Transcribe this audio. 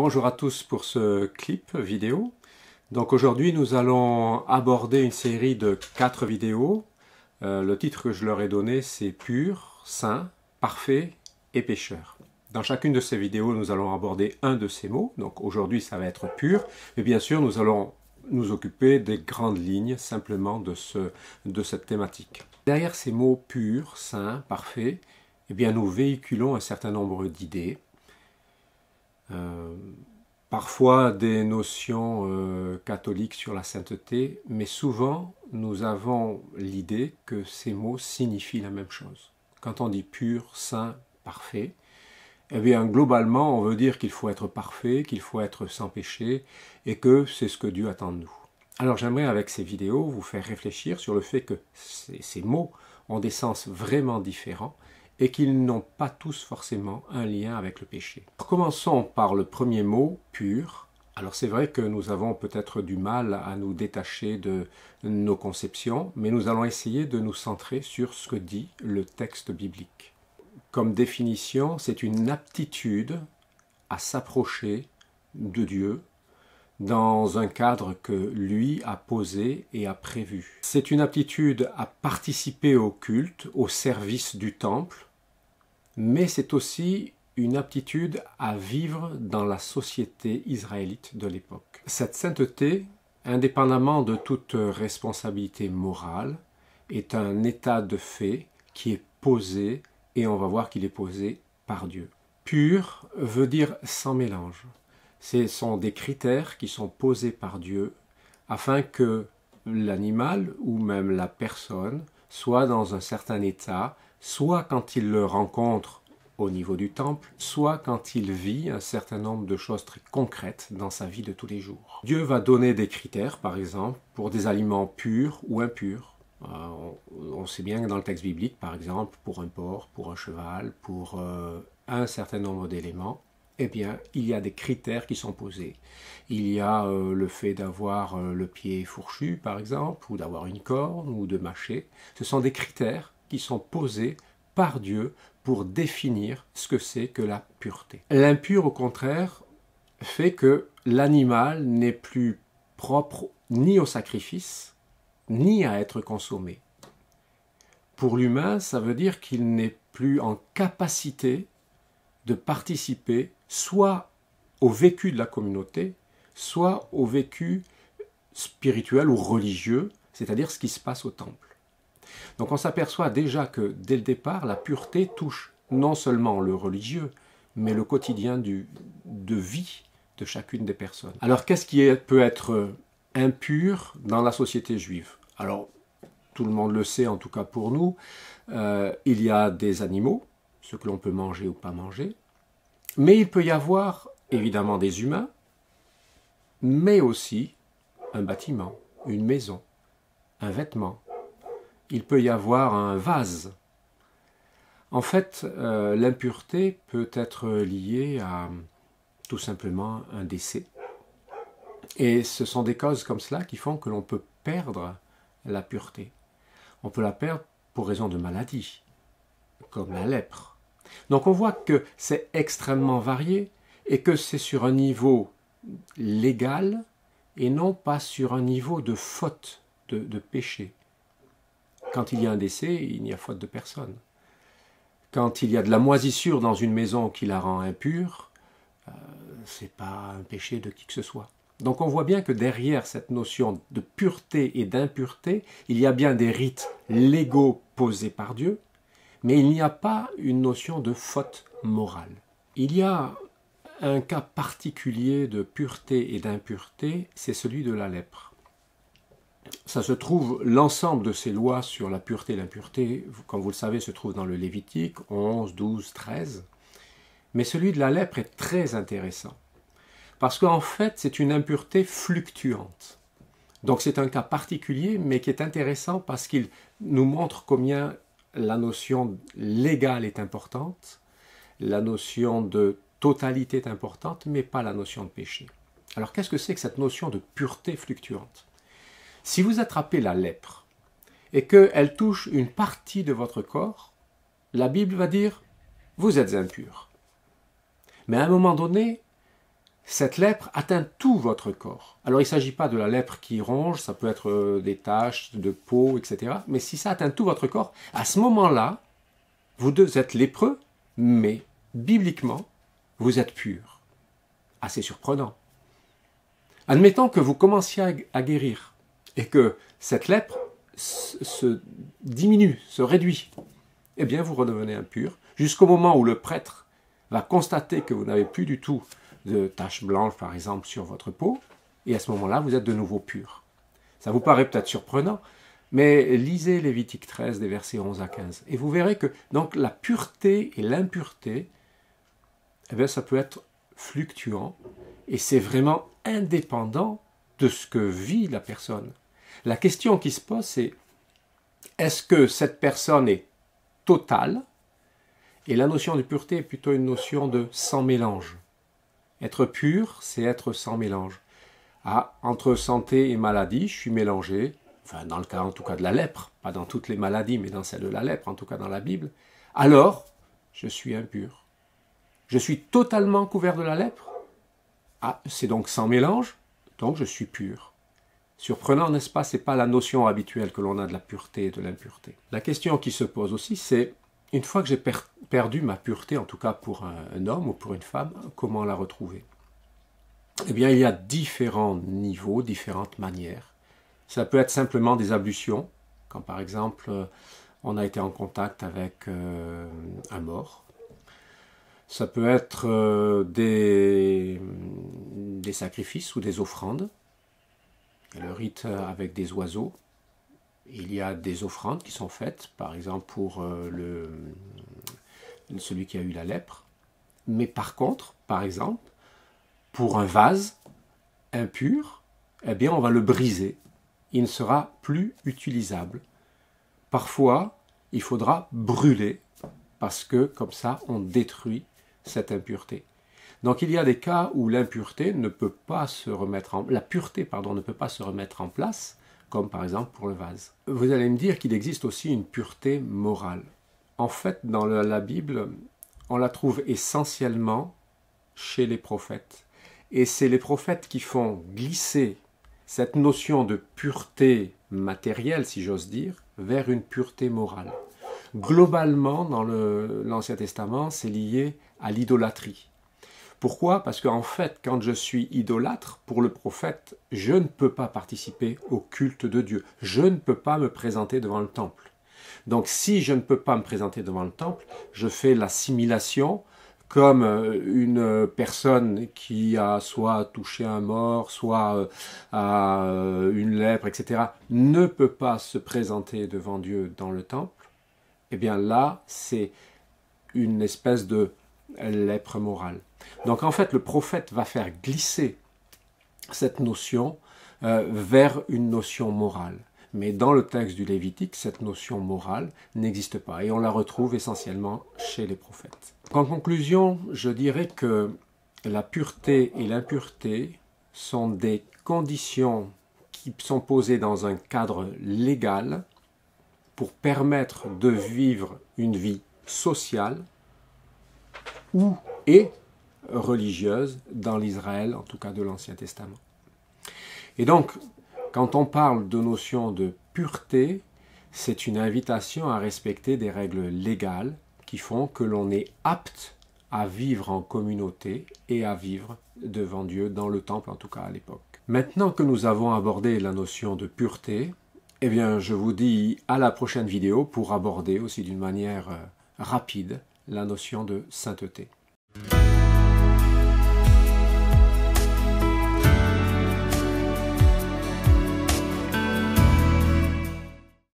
bonjour à tous pour ce clip vidéo. Donc aujourd'hui nous allons aborder une série de 4 vidéos. Le titre que je leur ai donné c'est Pur, Saint, Parfait et Pécheur. Dans chacune de ces vidéos nous allons aborder un de ces mots. Donc aujourd'hui ça va être pur, mais bien sûr nous allons nous occuper des grandes lignes simplement de cette thématique. Derrière ces mots pur, saint, parfait, eh bien nous véhiculons un certain nombre d'idées. Parfois des notions catholiques sur la sainteté, mais souvent nous avons l'idée que ces mots signifient la même chose. Quand on dit pur, saint, parfait, eh bien globalement on veut dire qu'il faut être parfait, qu'il faut être sans péché, et que c'est ce que Dieu attend de nous. Alors j'aimerais avec ces vidéos vous faire réfléchir sur le fait que ces mots ont des sens vraiment différents, et qu'ils n'ont pas tous forcément un lien avec le péché. Commençons par le premier mot, pur. Alors c'est vrai que nous avons peut-être du mal à nous détacher de nos conceptions, mais nous allons essayer de nous centrer sur ce que dit le texte biblique. Comme définition, c'est une aptitude à s'approcher de Dieu dans un cadre que lui a posé et a prévu. C'est une aptitude à participer au culte, au service du temple, mais c'est aussi une aptitude à vivre dans la société israélite de l'époque. Cette sainteté, indépendamment de toute responsabilité morale, est un état de fait qui est posé, et on va voir qu'il est posé par Dieu. Pur veut dire sans mélange. Ce sont des critères qui sont posés par Dieu afin que l'animal ou même la personne soit dans un certain état, soit quand il le rencontre au niveau du temple, soit quand il vit un certain nombre de choses très concrètes dans sa vie de tous les jours. Dieu va donner des critères, par exemple, pour des aliments purs ou impurs. On sait bien que dans le texte biblique, par exemple, pour un porc, pour un cheval, pour un certain nombre d'éléments, eh bien, il y a des critères qui sont posés. Il y a le fait d'avoir le pied fourchu, par exemple, ou d'avoir une corne, ou de mâcher. Ce sont des critères qui sont posés par Dieu pour définir ce que c'est que la pureté. L'impur, au contraire, fait que l'animal n'est plus propre ni au sacrifice, ni à être consommé. Pour l'humain, ça veut dire qu'il n'est plus en capacité de participer soit au vécu de la communauté, soit au vécu spirituel ou religieux, c'est-à-dire ce qui se passe au temple. Donc on s'aperçoit déjà que dès le départ, la pureté touche non seulement le religieux, mais le quotidien de vie de chacune des personnes. Alors qu'est-ce qui peut être impur dans la société juive? Alors tout le monde le sait, en tout cas pour nous, il y a des animaux, ce que l'on peut manger ou pas manger, mais il peut y avoir évidemment des humains, mais aussi un bâtiment, une maison, un vêtement. Il peut y avoir un vase. En fait, l'impureté peut être liée à tout simplement un décès. Et ce sont des causes comme cela qui font que l'on peut perdre la pureté. On peut la perdre pour raison de maladie, comme la lèpre. Donc on voit que c'est extrêmement varié et que c'est sur un niveau légal et non pas sur un niveau de faute, de péché. Quand il y a un décès, il n'y a faute de personne. Quand il y a de la moisissure dans une maison qui la rend impure, ce n'est pas un péché de qui que ce soit. Donc on voit bien que derrière cette notion de pureté et d'impureté, il y a bien des rites légaux posés par Dieu, mais il n'y a pas une notion de faute morale. Il y a un cas particulier de pureté et d'impureté, c'est celui de la lèpre. Ça se trouve, l'ensemble de ces lois sur la pureté et l'impureté, comme vous le savez, se trouve dans le Lévitique 11, 12, 13. Mais celui de la lèpre est très intéressant. Parce qu'en fait, c'est une impureté fluctuante. Donc c'est un cas particulier, mais qui est intéressant parce qu'il nous montre combien la notion légale est importante, la notion de totalité est importante, mais pas la notion de péché. Alors qu'est-ce que c'est que cette notion de pureté fluctuante? Si vous attrapez la lèpre et qu'elle touche une partie de votre corps, la Bible va dire « vous êtes impur ». Mais à un moment donné, cette lèpre atteint tout votre corps. Alors il ne s'agit pas de la lèpre qui ronge, ça peut être des taches de peau, etc. Mais si ça atteint tout votre corps, à ce moment-là, vous deux êtes lépreux, mais bibliquement, vous êtes purs. Assez surprenant. Admettons que vous commenciez à guérir et que cette lèpre se diminue, se réduit. Eh bien, vous redevenez impur jusqu'au moment où le prêtre va constater que vous n'avez plus du tout de taches blanches, par exemple, sur votre peau, et à ce moment-là, vous êtes de nouveau pur. Ça vous paraît peut-être surprenant, mais lisez Lévitique 13, des versets 11 à 15, et vous verrez que donc la pureté et l'impureté, eh bien, ça peut être fluctuant, et c'est vraiment indépendant de ce que vit la personne. La question qui se pose, c'est est-ce que cette personne est totale? Et la notion de pureté est plutôt une notion de sans mélange. Être pur, c'est être sans mélange. Ah, entre santé et maladie, je suis mélangé, enfin dans le cas en tout cas de la lèpre, pas dans toutes les maladies, mais dans celle de la lèpre, en tout cas dans la Bible, alors je suis impur. Je suis totalement couvert de la lèpre. Ah, c'est donc sans mélange, donc je suis pur. Surprenant, n'est-ce pas? Ce n'est pas la notion habituelle que l'on a de la pureté et de l'impureté. La question qui se pose aussi, c'est une fois que j'ai perdu ma pureté, en tout cas pour un homme ou pour une femme, comment la retrouver? Eh bien, il y a différents niveaux, différentes manières. Ça peut être simplement des ablutions, quand par exemple on a été en contact avec un mort. Ça peut être des sacrifices ou des offrandes. Il y a le rite avec des oiseaux. Il y a des offrandes qui sont faites, par exemple pour celui qui a eu la lèpre. Mais par contre, par exemple, pour un vase impur, eh bien on va le briser. Il ne sera plus utilisable. Parfois, il faudra brûler, parce que comme ça, on détruit cette impureté. Donc il y a des cas où l'impureté ne peut pas se remettre en... La pureté, pardon, ne peut pas se remettre en place, comme par exemple pour le vase. Vous allez me dire qu'il existe aussi une pureté morale. En fait, dans la Bible, on la trouve essentiellement chez les prophètes. Et c'est les prophètes qui font glisser cette notion de pureté matérielle, si j'ose dire, vers une pureté morale. Globalement, dans l'Ancien Testament, c'est lié à l'idolâtrie. Pourquoi? Parce qu'en fait, quand je suis idolâtre, pour le prophète, je ne peux pas participer au culte de Dieu. Je ne peux pas me présenter devant le temple. Donc si je ne peux pas me présenter devant le temple, je fais l'assimilation comme une personne qui a soit touché un mort, soit a une lèpre, etc., ne peut pas se présenter devant Dieu dans le temple. Eh bien là, c'est une espèce de lèpre morale. Donc en fait, le prophète va faire glisser cette notion vers une notion morale. Mais dans le texte du Lévitique, cette notion morale n'existe pas. Et on la retrouve essentiellement chez les prophètes. En conclusion, je dirais que la pureté et l'impureté sont des conditions qui sont posées dans un cadre légal pour permettre de vivre une vie sociale et religieuse dans l'Israël, en tout cas de l'Ancien Testament. Et donc, quand on parle de notion de pureté, c'est une invitation à respecter des règles légales qui font que l'on est apte à vivre en communauté et à vivre devant Dieu dans le temple, en tout cas à l'époque. Maintenant que nous avons abordé la notion de pureté, eh bien, je vous dis à la prochaine vidéo pour aborder aussi d'une manière rapide la notion de sainteté.